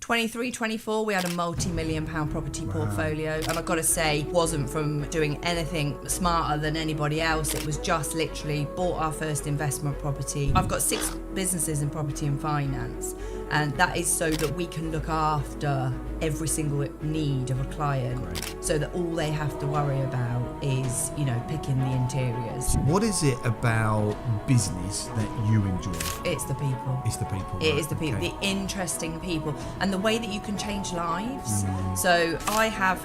23, 24, we had a multi-million pound property portfolio. And I've got to say, wasn't from doing anything smarter than anybody else. It was just literally bought our first investment property. I've got 6 businesses in property and finance. And that is so that we can look after every single need of a client. Great. So that all they have to worry about is, picking the interiors. What is it about business that you enjoy? It's the people. It's the people. It right, is the people, okay. the interesting people, and the way that you can change lives. So I have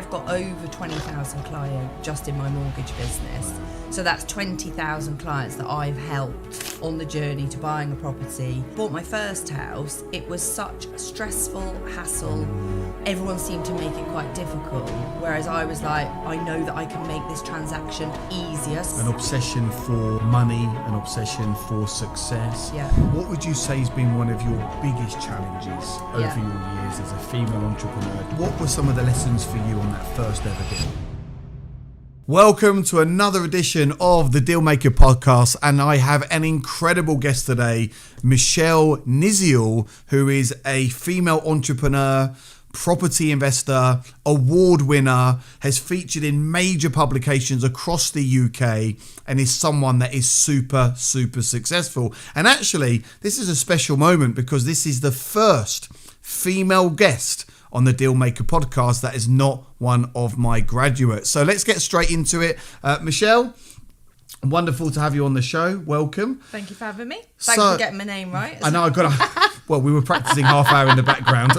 got over 20,000 clients just in my mortgage business. So that's 20,000 clients that I've helped on the journey to buying a property. Bought my first house. It was such a stressful hassle. Everyone seemed to make it quite difficult. Whereas I was like, I know that I can make this transaction easier. An obsession for money, an obsession for success. Yeah. What would you say has been one of your biggest challenges over Yeah. your years as a female entrepreneur? What were some of the lessons for you on that first ever deal? Welcome to another edition of the Dealmaker podcast, and I have an incredible guest today, Michelle Niziol, who is a female entrepreneur, property investor, award winner, has featured in major publications across the UK, and is someone that is super successful. And actually, this is a special moment because this is the first female guest on the Dealmaker podcast that is not one of my graduates. So let's get straight into it. Michelle, wonderful to have you on the show. Welcome. Thank you for having me. Thanks for getting my name right. I know I got to. Well, we were practicing half hour in the background.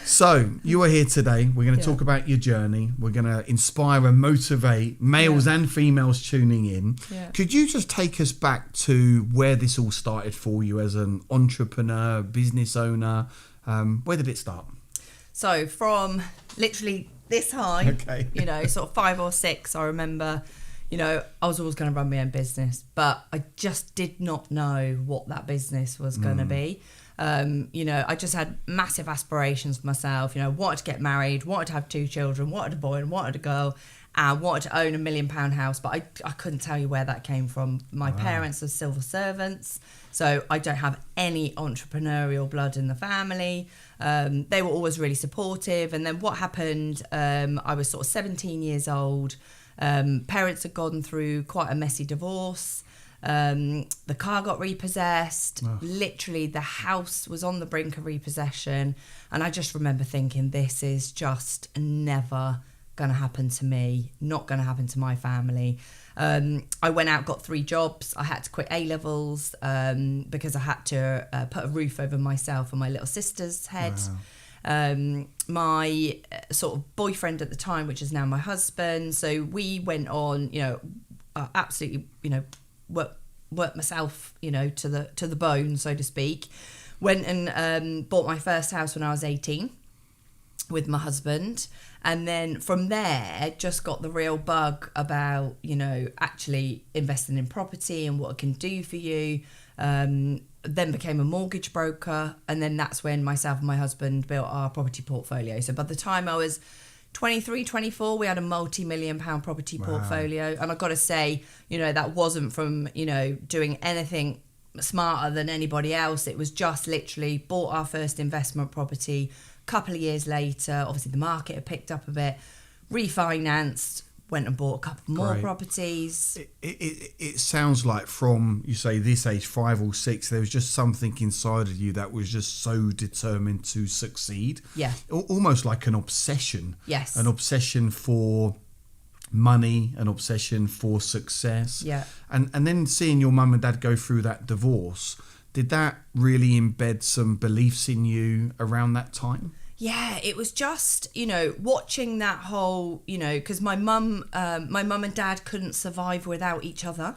So you are here today. We're going to talk about your journey. We're going to inspire and motivate males and females tuning in. Yeah. Could you just take us back to where this all started for you as an entrepreneur, business owner? Where did it start? So from literally this high, Okay. sort of 5 or 6, I remember, I was always going to run my own business, but I just did not know what that business was going to be. I just had massive aspirations for myself. Wanted to get married, wanted to have 2 children, wanted a boy and wanted a girl, and wanted to own £1 million house. But I couldn't tell you where that came from. My parents are civil servants, so I don't have any entrepreneurial blood in the family. They were always really supportive. And then what happened, I was sort of 17 years old. Parents had gone through quite a messy divorce. The car got repossessed. Literally the house was on the brink of repossession, and I just remember thinking, this is just never gonna happen to me, not gonna happen to my family. I went out, got 3 jobs. I had to quit A-levels because I had to put a roof over myself and my little sister's head. My sort of boyfriend at the time, which is now my husband, so we went on, absolutely, worked myself, to the bone, so to speak. Went and bought my first house when I was 18 with my husband, and then from there just got the real bug about actually investing in property and what it can do for you. Then became a mortgage broker, and then that's when myself and my husband built our property portfolio. So by the time I was 23, 24, we had a multi-million pound property portfolio. And I've got to say, that wasn't from, doing anything smarter than anybody else. It was just literally bought our first investment property. A couple of years later, obviously the market had picked up a bit, refinanced, went and bought a couple more properties. It sounds like from, you say, this age, 5 or 6, there was just something inside of you that was just so determined to succeed. Yeah. Almost like an obsession. Yes. An obsession for money, an obsession for success. Yeah. And then seeing your mum and dad go through that divorce, did that really embed some beliefs in you around that time? Yeah, it was just, watching that whole, because my mum and dad couldn't survive without each other,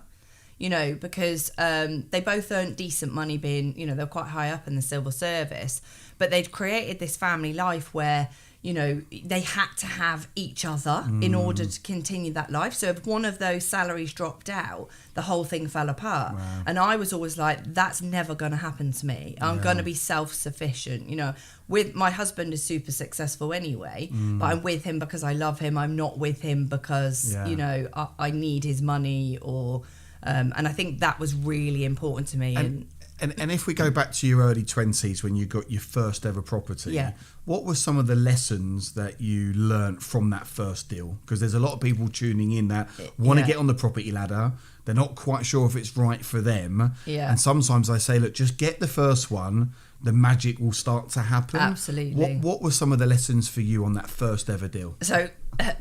because they both earned decent money being, they're quite high up in the civil service, but they'd created this family life where, they had to have each other in order to continue that life. So if one of those salaries dropped out, the whole thing fell apart. Wow. And I was always like, that's never going to happen to me. I'm going to be self-sufficient. With my husband is super successful anyway, but I'm with him because I love him. I'm not with him because, I need his money or... and I think that was really important to me. And And if we go back to your early 20s when you got your first ever property, what were some of the lessons that you learnt from that first deal? Because there's a lot of people tuning in that want to get on the property ladder. They're not quite sure if it's right for them. Yeah. And sometimes I say, look, just get the first one. The magic will start to happen. Absolutely. What were some of the lessons for you on that first ever deal? So,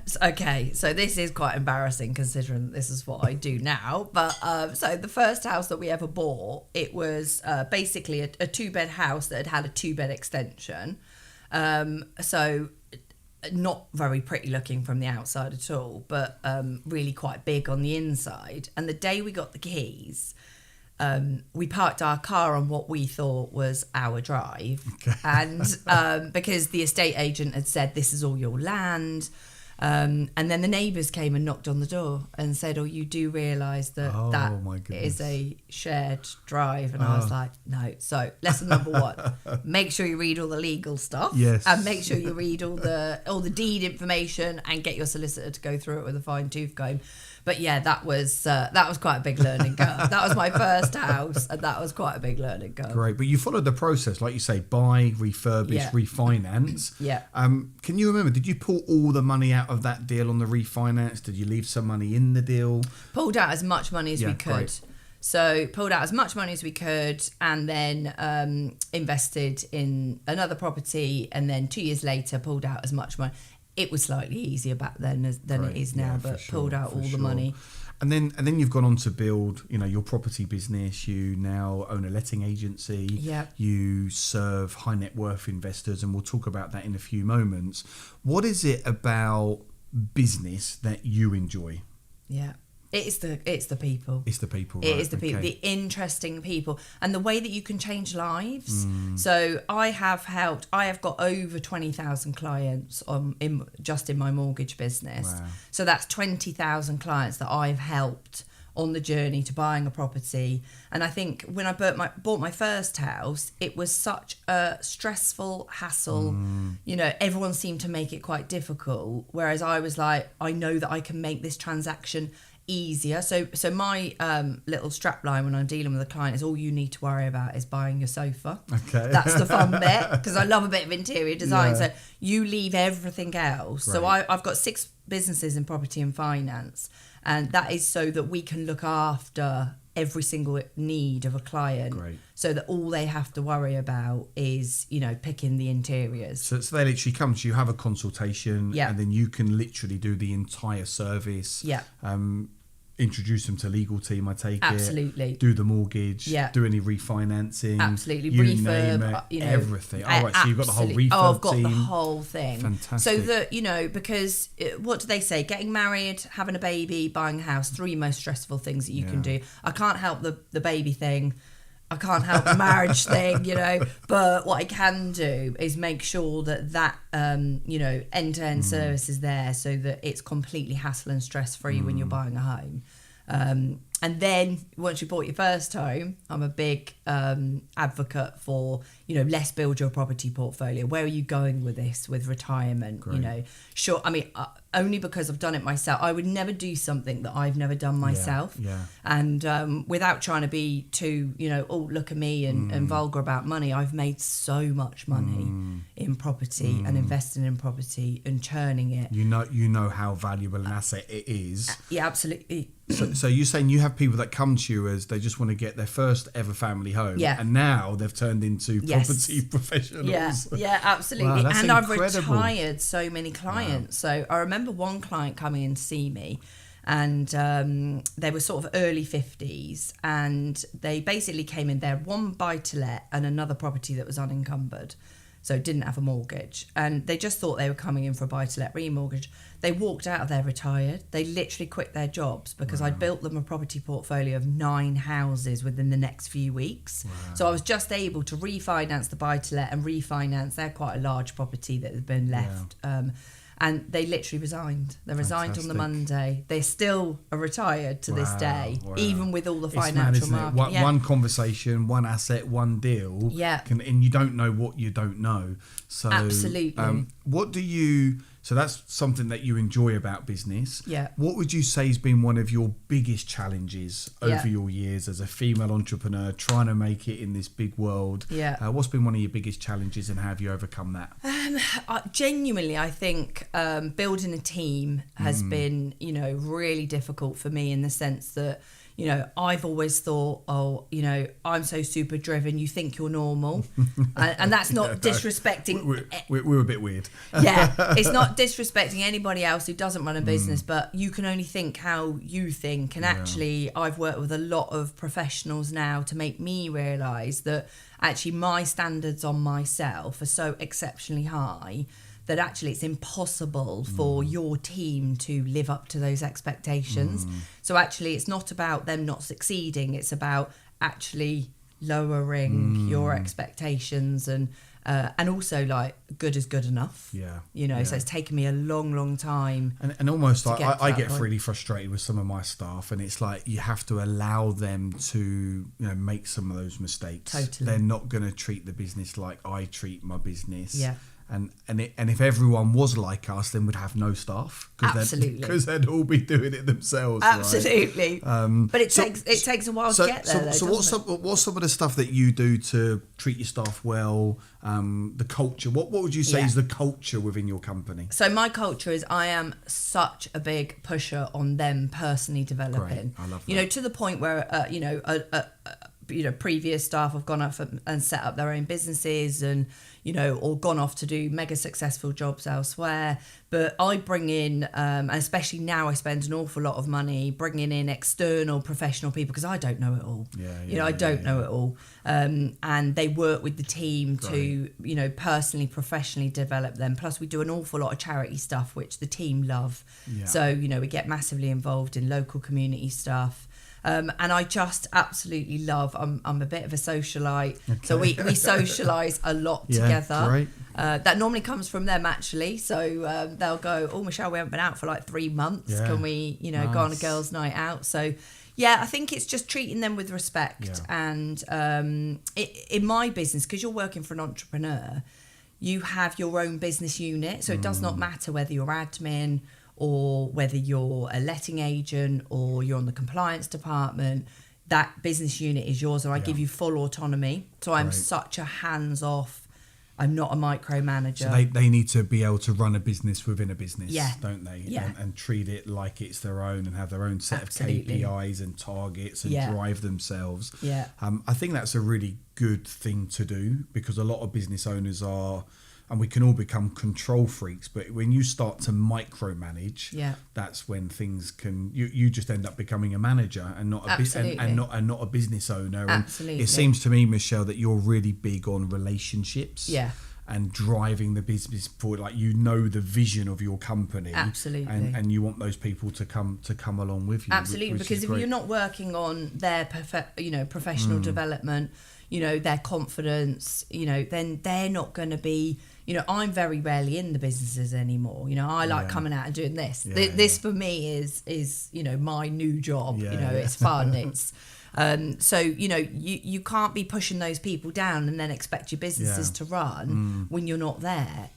so this is quite embarrassing considering this is what I do now. But so the first house that we ever bought, it was basically a 2-bed house that had a 2-bed extension. So not very pretty looking from the outside at all, but really quite big on the inside. And the day we got the keys, we parked our car on what we thought was our drive. Okay. And because the estate agent had said, this is all your land. And then the neighbours came and knocked on the door and said, oh, you do realise that that is a shared drive. And I was like, no. So lesson number 1, make sure you read all the legal stuff. Yes. And make sure you read all the deed information and get your solicitor to go through it with a fine tooth comb. But yeah, that was quite a big learning curve. That was my first house, and that was quite a big learning curve. Great, but you followed the process, like you say, buy, refurbish, refinance. Yeah. Can you remember? Did you pull all the money out of that deal on the refinance? Did you leave some money in the deal? Pulled out as much money as we could. Great. So pulled out as much money as we could, and then invested in another property, and then 2 years later pulled out as much money. It was slightly easier back then than it is now, but pulled out all the money. And then you've gone on to build, your property business. You now own a letting agency. Yeah. You serve high net worth investors, and we'll talk about that in a few moments. What is it about business that you enjoy? Yeah. It's the people. It's the people. It right, is the people, the interesting people, and the way that you can change lives. So I have got over 20,000 clients just in my mortgage business. Wow. So that's 20,000 clients that I've helped on the journey to buying a property. And I think when I bought my first house, it was such a stressful hassle. Everyone seemed to make it quite difficult, whereas I was like, I know that I can make this transaction easier. So my little strap line when I'm dealing with a client is all you need to worry about is buying your sofa. Okay. That's the fun bit, because I love a bit of interior design. So you leave everything else. Right. So I've got 6 businesses in property and finance, and that is so that we can look after every single need of a client. Great. So that all they have to worry about is, picking the interiors. So they literally come to you, have a consultation, and then you can literally do the entire service. Yeah. Introduce them to legal team, I take Absolutely. it. Do the mortgage. Yeah. Do any refinancing. Absolutely. You Refurb, name it, everything. All right, so you've got the whole refurb team. I've got the whole thing. Fantastic. So that, because what do they say? Getting married, having a baby, buying a house, 3 most stressful things that you can do. I can't help the baby thing. I can't help the marriage thing, but what I can do is make sure that end-to-end service is there so that it's completely hassle and stress-free when you're buying a home. And then once you bought your first home, I'm a big advocate for, let's build your property portfolio. Where are you going with this, with retirement? Great. Sure. I mean, only because I've done it myself. I would never do something that I've never done myself. Yeah. And without trying to be too, look at me and vulgar about money, I've made so much money in property and investing in property and churning it. You know how valuable an asset it is. Yeah, absolutely. So you're saying you have people that come to you as they just want to get their first ever family home, and now they've turned into property professionals. Yeah, absolutely. Wow, that's and incredible. I've retired so many clients. Wow. So I remember one client coming in to see me, and they were sort of early 50s, and they basically came in there, one buy-to-let and another property that was unencumbered. So didn't have a mortgage, and they just thought they were coming in for a buy-to-let remortgage. They walked out of there retired. They literally quit their jobs because I'd built them a property portfolio of 9 houses within the next few weeks. Wow. So I was just able to refinance the buy-to-let and refinance their quite a large property that had been left. Yeah. And they literally resigned. They resigned on the Monday. They still are retired to this day, even with all the financial market. One conversation, one asset, one deal. Yeah. And you don't know what you don't know. So absolutely. What do you So that's something that you enjoy about business. Yeah. What would you say has been one of your biggest challenges over your years as a female entrepreneur trying to make it in this big world? Yeah. What's been one of your biggest challenges and how have you overcome that? Genuinely, I think building a team has been, really difficult for me in the sense that, I've always thought, I'm so super driven, you think you're normal. And that's not disrespecting. We're a bit weird. Yeah, it's not disrespecting anybody else who doesn't run a business, but you can only think how you think. And actually, I've worked with a lot of professionals now to make me realise that actually my standards on myself are so exceptionally high that actually it's impossible for your team to live up to those expectations. So actually it's not about them not succeeding, it's about actually lowering your expectations and also like good is good enough. So it's taken me a long time. And almost like I get point. really frustrated with some of my staff, and it's like you have to allow them to make some of those mistakes. Totally. They're not going to treat the business like I treat my business. Yeah. And if everyone was like us, then we'd have no staff. Absolutely. Because they'd all be doing it themselves. Absolutely. Right? But it takes a while to get there. So what's some of the stuff that you do to treat your staff well? The culture. What would you say is the culture within your company? So my culture is I am such a big pusher on them personally developing. Great. I love that. To the point where previous staff have gone off and set up their own businesses and or gone off to do mega successful jobs elsewhere. But I bring in, and especially now I spend an awful lot of money bringing in external professional people because I don't know it all. I don't know it all. And they work with the team to, personally, professionally develop them. Plus we do an awful lot of charity stuff, which the team love. Yeah. So, we get massively involved in local community stuff. And I just absolutely love, I'm a bit of a socialite, so we socialise a lot together. Great. That normally comes from them actually, so they'll go, oh Michelle, we haven't been out for like 3 months, can we nice. Go on a girls' night out? So yeah, I think it's just treating them with respect. And in my business, because you're working for an entrepreneur, you have your own business unit, so it does not matter whether you're admin or whether you're a letting agent or you're on the compliance department, that business unit is yours and I give you full autonomy. So I'm such a hands-off, I'm not a micromanager. So they need to be able to run a business within a business, don't they? Yeah. And treat it like it's their own and have their own set of KPIs and targets and drive themselves. Yeah. I think that's a really good thing to do because a lot of business owners are... And we can all become control freaks, but when you start to micromanage, that's when things can. You just end up becoming a manager and not a not a business owner. Absolutely. And it seems to me, Michelle, that you're really big on relationships. Yeah. And driving the business forward, like the vision of your company. Absolutely. And you want those people to come along with you. Absolutely, because if you're not working on their professional development, their confidence, then they're not going to be. I'm very rarely in the businesses anymore. I like coming out and doing this. This for me is my new job. It's fun. It's so you can't be pushing those people down and then expect your businesses to run when you're not there.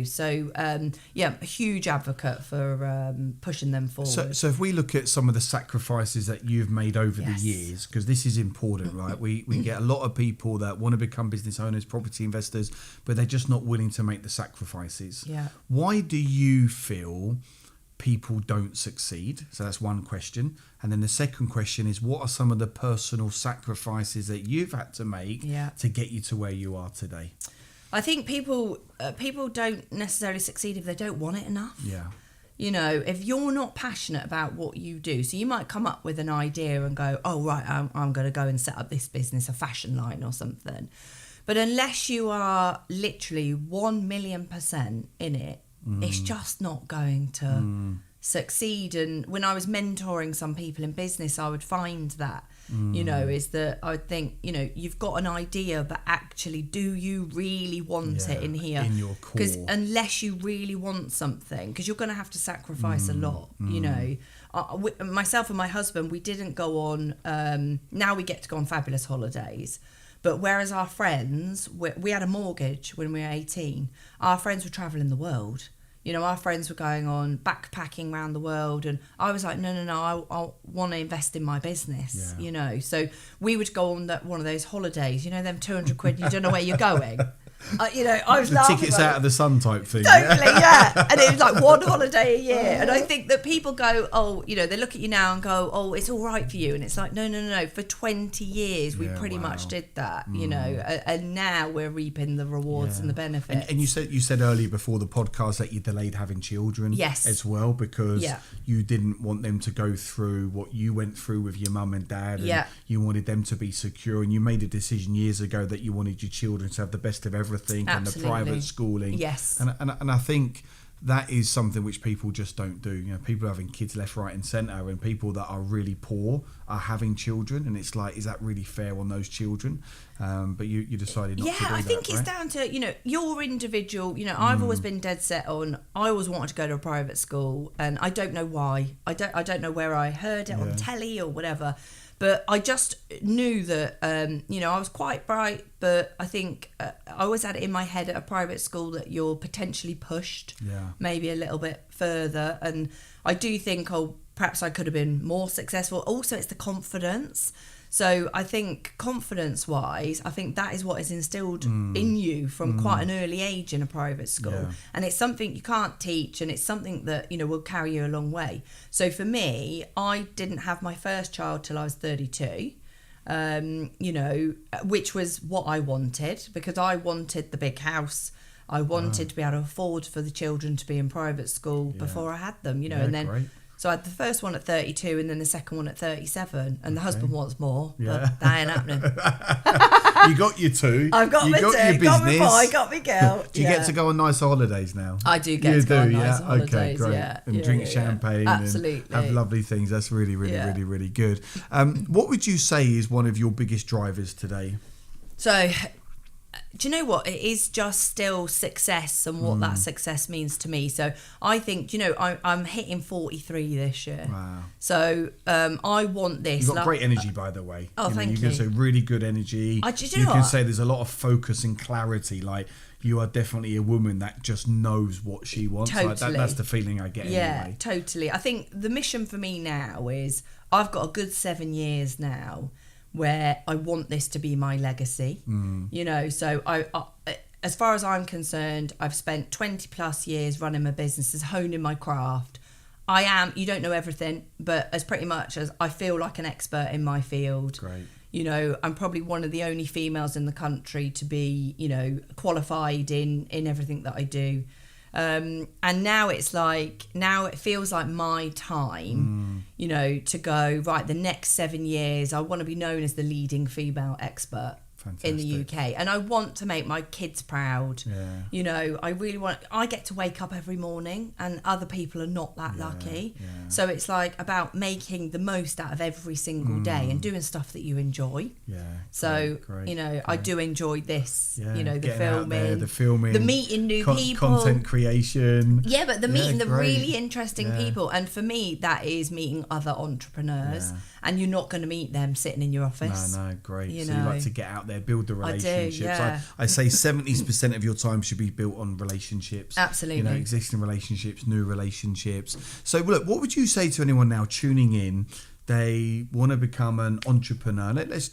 So a huge advocate for pushing them forward. So if we look at some of the sacrifices that you've made over the years, because this is important, right? We get a lot of people that want to become business owners, property investors, but they're just not willing to make the sacrifices. Why do you feel people don't succeed? So that's one question. And then the second question is, what are some of the personal sacrifices that you've had to make to get you to where you are today? I think people don't necessarily succeed if they don't want it enough. If you're not passionate about what you do, so you might come up with an idea and go, oh right, I'm going to go and set up this business, a fashion line or something. But unless you are literally 1,000,000% in it, it's just not going to succeed. And when I was mentoring some people in business, I would find that, is that I would think, you've got an idea, but actually, do you really want it in here? In your core. Because unless you really want something, because you're going to have to sacrifice a lot, myself and my husband, we didn't go on, now we get to go on fabulous holidays. But whereas our friends, we had a mortgage when we were 18, our friends were travelling the world. our friends were going on backpacking around the world, and I was like, no, I want to invest in my business, So we would go on one of those holidays, them 200 quid, you don't know where you're going. I was laughing. Tickets out of the sun type thing. Totally, yeah. And it was like one holiday a year. And I think that people go, they look at you now and go, oh, it's all right for you. And it's like, no. For 20 years, we pretty much did that, and now we're reaping the rewards and the benefits. And you said earlier before the podcast that you delayed having children as well, because you didn't want them to go through what you went through with your mum and dad. And you wanted them to be secure. And you made a decision years ago that you wanted your children to have the best of everything. Absolutely. And the private schooling. Yes. And I think that is something which people just don't do. People are having kids left, right and centre, and people that are really poor are having children, and it's like, is that really fair on those children? But you decided not to do that. Yeah, I think it's down to, your individual, I've always been dead set on, I always wanted to go to a private school, and I don't know why. I don't know where I heard it on telly or whatever. But I just knew that, I was quite bright, but I think I always had it in my head at a private school that you're potentially pushed maybe a little bit further. And I do think, perhaps I could have been more successful. Also, it's the confidence. So I think confidence-wise, I think that is what is instilled in you from quite an early age in a private school. Yeah. And it's something you can't teach, and it's something that, will carry you a long way. So for me, I didn't have my first child till I was 32, which was what I wanted, because I wanted the big house. I wanted to be able to afford for the children to be in private school before I had them, and then... Great. So I had the first one at 32 and then the second one at 37, and the husband wants more, but that ain't happening. You got your two. I've got my two. Your got my boy, got my girl. Do you get to go on nice holidays now? I do get to go on nice holidays. Okay, great. And drink champagne Absolutely. And have lovely things. That's really, really, really, really good. What would you say is one of your biggest drivers today? So... do you know what? It is just still success and what that success means to me. So I think, I'm hitting 43 this year. Wow. So I want this. You've got great energy, by the way. Oh, thank you. You can say really good energy. You can say there's a lot of focus and clarity. Like, you are definitely a woman that just knows what she wants. Totally. That's the feeling I get anyway. Yeah, totally. I think the mission for me now is I've got a good 7 years now where I want this to be my legacy, so I as far as I'm concerned, I've spent 20 plus years running my businesses, honing my craft. You don't know everything, but as pretty much as I feel like an expert in my field. Great. I'm probably one of the only females in the country to be, qualified in everything that I do. And now it feels like my time, to go, right, the next 7 years, I want to be known as the leading female expert. Fantastic. In the UK, and I want to make my kids proud. I really want. I get to wake up every morning, and other people are not that lucky. So it's like about making the most out of every single day and doing stuff that you enjoy. So great. I do enjoy this. The filming, the meeting new people, content creation. Yeah, but the meeting the really interesting people, and for me, that is meeting other entrepreneurs. And you're not going to meet them sitting in your office. No, great. So you like to get out there, build the relationships. I say 70% of your time should be built on relationships. Absolutely. Existing relationships, new relationships. So look, what would you say to anyone now tuning in? They want to become an entrepreneur. Let's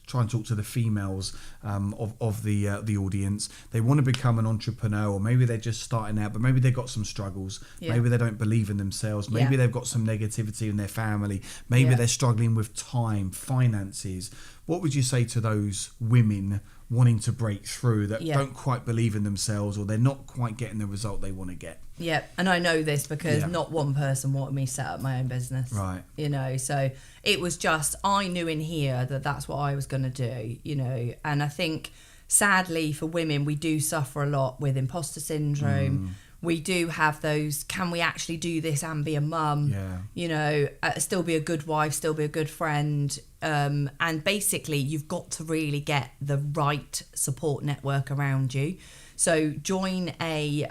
try and talk to the females of the audience. They want to become an entrepreneur, or maybe they're just starting out, but maybe they've got some struggles. Maybe they don't believe in themselves. Maybe they've got some negativity in their family. Maybe they're struggling with time, finances. What would you say to those women wanting to break through that don't quite believe in themselves, or they're not quite getting the result they want to get? Yeah, and I know this because not one person wanted me to set up my own business. Right. So it was just, I knew in here that that's what I was going to do, and I think sadly for women, we do suffer a lot with imposter syndrome. We do have those, can we actually do this and be a mum? Still be a good wife, still be a good friend. And basically, you've got to really get the right support network around you. So join a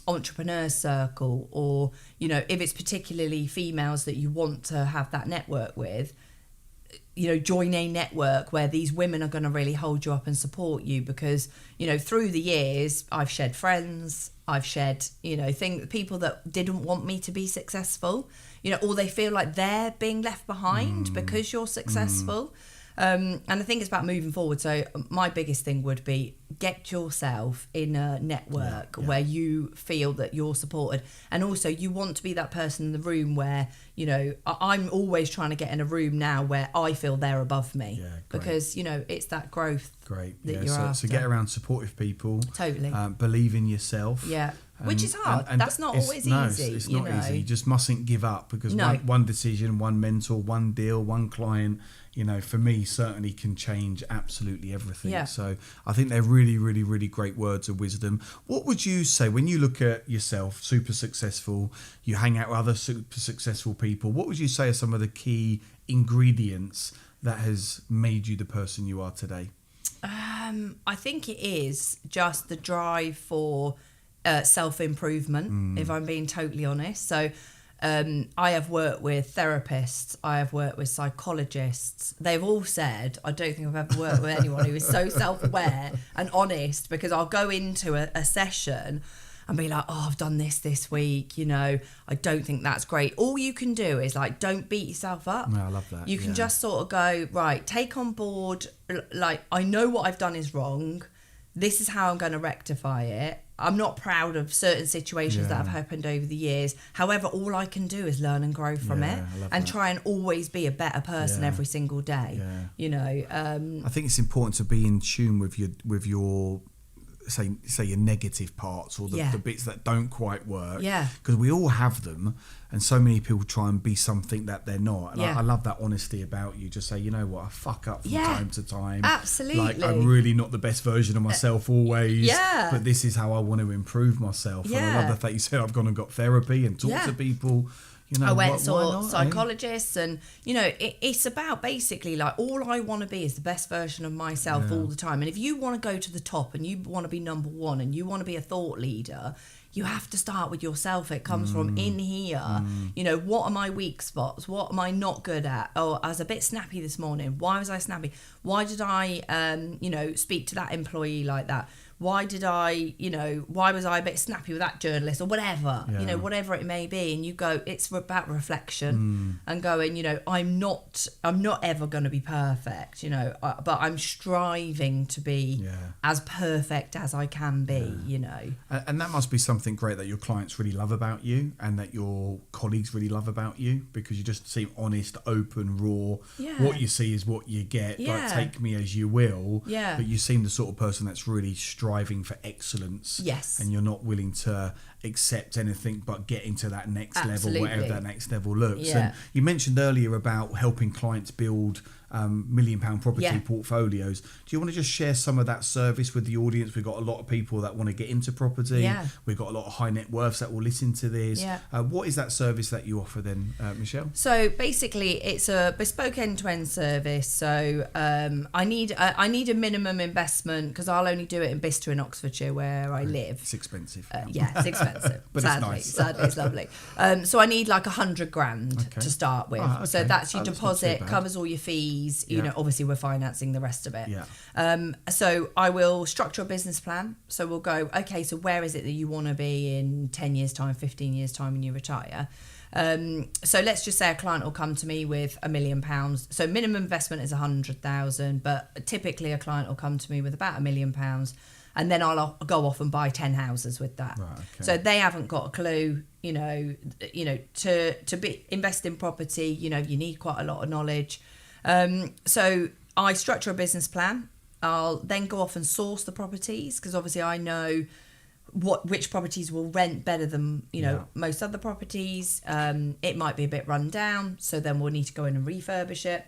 entrepreneur circle, or, if it's particularly females that you want to have that network with, join a network where these women are going to really hold you up and support you, because, through the years, I've shed friends, I've shed, people that didn't want me to be successful, or they feel like they're being left behind because you're successful. And I think it's about moving forward. So my biggest thing would be get yourself in a network where you feel that you're supported. And also you want to be that person in the room where, I'm always trying to get in a room now where I feel they're above me. Because, it's that growth that you're after. So get around supportive people. Totally. Believe in yourself. Yeah. Which is hard. That's not always easy. It's not easy. You just mustn't give up because one decision, one mentor, one deal, one client, for me certainly can change absolutely everything. Yeah. So I think they're really, really, really great words of wisdom. What would you say when you look at yourself, super successful, you hang out with other super successful people, what would you say are some of the key ingredients that has made you the person you are today? I think it is just the drive for self-improvement, if I'm being totally honest. So I have worked with therapists, I have worked with psychologists. They've all said, I don't think I've ever worked with anyone who is so self-aware and honest, because I'll go into a session and be like, I've done this week, I don't think that's great. All you can do is don't beat yourself up. No, I love that. You can just sort of go, right, take on board, I know what I've done is wrong. This is how I'm going to rectify it. I'm not proud of certain situations that have happened over the years. However, all I can do is learn and grow from it and try and always be a better person every single day. I think it's important to be in tune with your say your negative parts or the bits that don't quite work. Because we all have them, and so many people try and be something that they're not. And I love that honesty about you. Just say, you know what, I fuck up from time to time. Absolutely. I'm really not the best version of myself always. But this is how I want to improve myself. And I love the fact you said I've gone and got therapy and talked to people. I went and saw psychologists, and it's about basically all I want to be is the best version of myself all the time. And if you want to go to the top and you want to be number one and you want to be a thought leader, you have to start with yourself. It comes from in here. What are my weak spots? What am I not good at? Oh, I was a bit snappy this morning. Why was I snappy? Why did I speak to that employee like that? Why did why was I a bit snappy with that journalist or whatever, whatever it may be. And you go, it's about reflection and going, I'm not ever going to be perfect, but I'm striving to be as perfect as I can be, And that must be something great that your clients really love about you and that your colleagues really love about you, because you just seem honest, open, raw. What you see is what you get. Take me as you will. But you seem the sort of person that's really striving for excellence, and you're not willing to accept anything but getting to that next level, whatever that next level looks. And you mentioned earlier about helping clients build £1 million property portfolios. Do you want to just share some of that service with the audience? We've got a lot of people that want to get into property. We've got a lot of high net worths that will listen to this. What is that service that you offer then, Michelle? So basically it's a bespoke end-to-end service. So I need a minimum investment, because I'll only do it in Bicester in Oxfordshire where I live. It's expensive. It's expensive. But sadly, it's nice. Sadly, it's lovely. So I need $100,000 to start with. So that's your deposit, covers all your fees. Obviously we're financing the rest of it. So I will structure a business plan. So we'll go, okay, so where is it that you want to be in 10 years time, 15 years time when you retire? So let's just say a client will come to me with £1 million. So minimum investment is 100,000, but typically a client will come to me with about £1 million. And then I'll go off and buy 10 houses with that. So they haven't got a clue, to invest in property, you need quite a lot of knowledge. So I structure a business plan. I'll then go off and source the properties, because obviously I know which properties will rent better than most other properties. It might be a bit run down, so then we'll need to go in and refurbish it.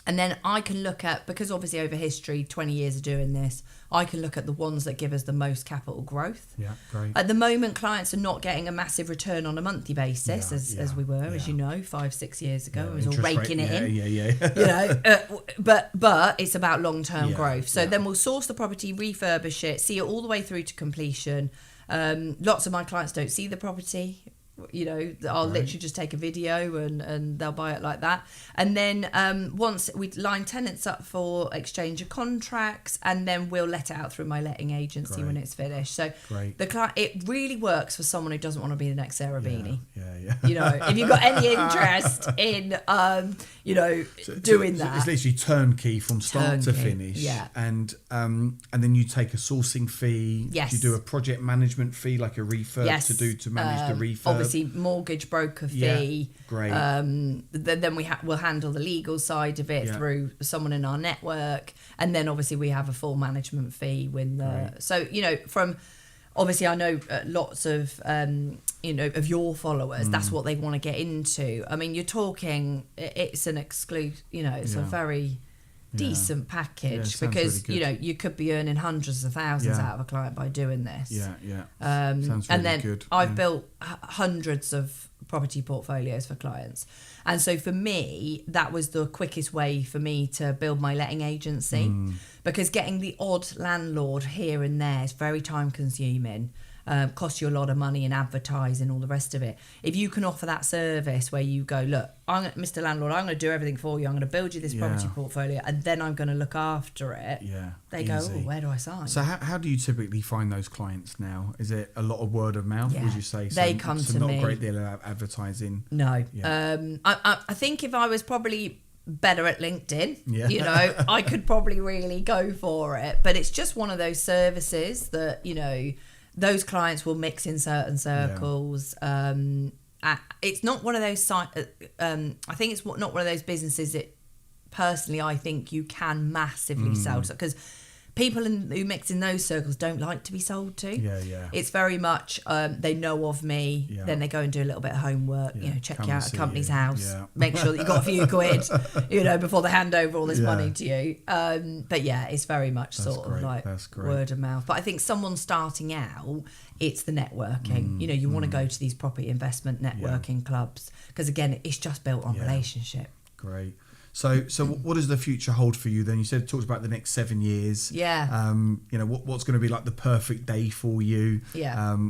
And then I can look at, because obviously over history, 20 years of doing this, I can look at the ones that give us the most capital growth. Great. At the moment, clients are not getting a massive return on a monthly basis, as we were, as you know, 5-6 years ago. It was all raking it in. But it's about long-term growth. So then we'll source the property, refurbish it, see it all the way through to completion. Lots of my clients don't see the property. You know, I'll literally just take a video and they'll buy it like that. And then once we line tenants up for exchange of contracts, and then we'll let it out through my letting agency when it's finished. So the client, it really works for someone who doesn't want to be the next Sarah Beanie. Yeah. You know, if you've got any interest in, you know, doing that. It's literally turnkey from start to finish. Yeah. And then you take a sourcing fee. Yes. You do a project management fee, like a refurb to manage the refurb. Obviously, mortgage broker fee. Yeah, great. Then we'll handle the legal side of it through someone in our network, and then obviously we have a full management fee with the. So you know, from obviously I know lots of you know, of your followers, that's what they want to get into. I mean, you're talking, it's an exclusive, you know, it's a very decent package because really, you know, you could be earning hundreds of thousands out of a client by doing this. Sounds really and then good. I've built hundreds of property portfolios for clients, and so for me that was the quickest way for me to build my letting agency, because getting the odd landlord here and there is very time consuming. Costs you a lot of money in advertising, all the rest of it. If you can offer that service where you go, look, Mr. Landlord, I'm going to do everything for you. I'm going to build you this property portfolio, and then I'm going to look after it. They go, oh, where do I sign? So how do you typically find those clients now? Is it a lot of word of mouth? Would you say? They come to not me. Not a great deal of advertising. No. I think if I was probably better at LinkedIn, you know, I could probably really go for it. But it's just one of those services that, you know, those clients will mix in certain circles. It's not one of those I think it's not one of those businesses that personally I think you can massively sell to, because people who mix in those circles don't like to be sold to. It's very much they know of me, then they go and do a little bit of homework, you know, check out a company's house, make sure that you've got a few quid, you know, before they hand over all this money to you. But yeah, it's very much of like word of mouth. But I think someone starting out, it's the networking. You know, you want to go to these property investment networking clubs, because again, it's just built on relationship. Great. So what does the future hold for you then? You said, talked about the next 7 years. You know, what's going to be like the perfect day for you?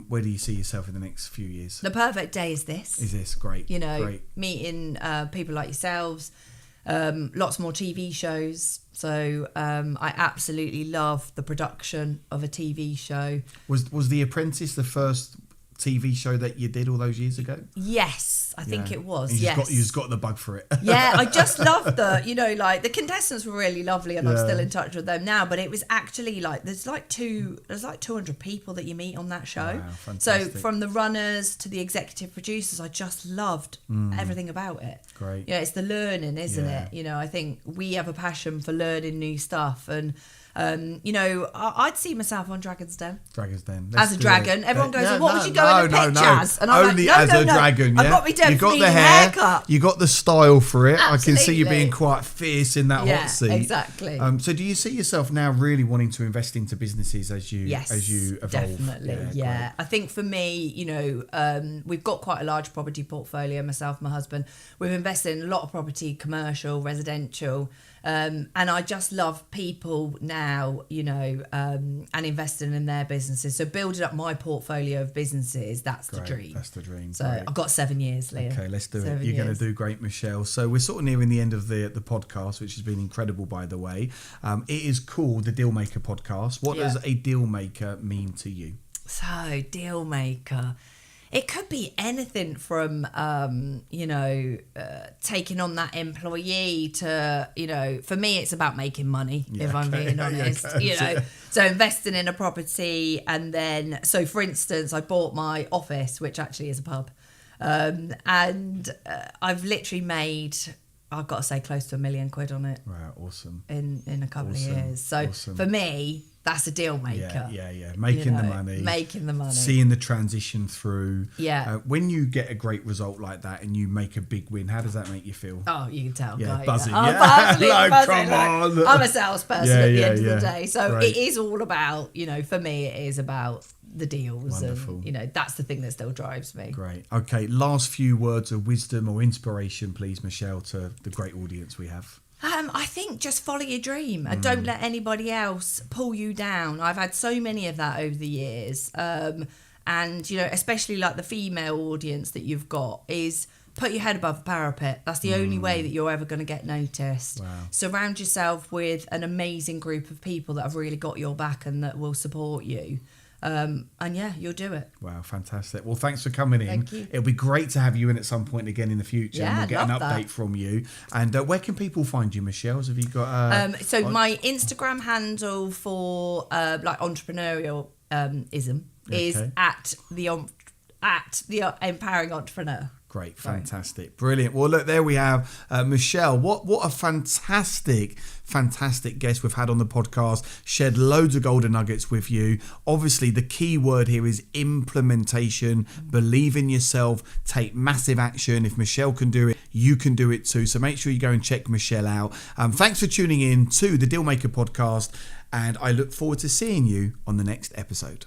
Where do you see yourself in the next few years? The perfect day is this. Great. You know, meeting people like yourselves, lots more TV shows. So I absolutely love the production of a TV show. Was The Apprentice the first TV show that you did all those years ago? Yes, I think it was. You just got the bug for it. I just loved you know, like the contestants were really lovely, and I'm still in touch with them now. But it was actually like there's like 200 people that you meet on that show. Wow, So fantastic. from the runners to the executive producers, I just loved everything about it. Great. Yeah, it's the learning, isn't it? You know, I think we have a passion for learning new stuff, and you know, I'd see myself on Dragon's Den. As a dragon. Everyone goes, well, what would you go in a pitch as? And I'm only like, as a dragon, I've got to be dead. You got the hair, you got the style for it. Absolutely. I can see you being quite fierce in that hot seat. Exactly. So do you see yourself now really wanting to invest into businesses as you evolve? Definitely, I think for me, you know, we've got quite a large property portfolio, myself, my husband. We've invested in a lot of property, commercial, residential. And I just love people now, you know, and investing in their businesses. So building up my portfolio of businesses, that's the dream. That's the dream. So I've got 7 years, Leah. Okay, let's do it. You're going to do great, Michelle. So we're sort of nearing the end of the podcast, which has been incredible, by the way. It is called the Deal Maker Podcast. What does a deal maker mean to you? So, deal maker. It could be anything from, you know, taking on that employee to, you know, for me, it's about making money, if I'm being honest, you know. So investing in a property, and then, so for instance, I bought my office, which actually is a pub. And I've literally made, I've got to say, close to £1 million on it. Wow, awesome. In a couple of years. So for me, that's a deal maker. Making the money. Seeing the transition through. When you get a great result like that and you make a big win, how does that make you feel? Oh, you can tell. Buzzing. Buzzing. Come on. I'm a salesperson at the end of the day. So it is all about, you know, for me, it is about the deals. Wonderful. And, you know, that's the thing that still drives me. Great. Okay, last few words of wisdom or inspiration, please, Michelle, to the great audience we have. I think just follow your dream and don't let anybody else pull you down. I've had so many of that over the years. And, you know, especially like the female audience that you've got is put your head above the parapet. That's the only way that you're ever going to get noticed. Wow. Surround yourself with an amazing group of people that have really got your back and that will support you. And yeah, you'll do it. Wow, fantastic. Well, thanks for coming in. Thank you. It'll be great to have you in at some point again in the future. Yeah, and we'll get I'd an love update that. from you. And where can people find you, Michelle? Have you got... So my Instagram handle for like entrepreneurial ism is Okay. at the empowering entrepreneur. Great, fantastic, brilliant. Well, look, there we have Michelle. What a fantastic guest we've had on the podcast. Shared loads of golden nuggets with you. Obviously, the key word here is implementation. Believe in yourself. Take massive action. If Michelle can do it, you can do it too. So make sure you go and check Michelle out. Thanks for tuning in to the Dealmaker podcast, and I look forward to seeing you on the next episode.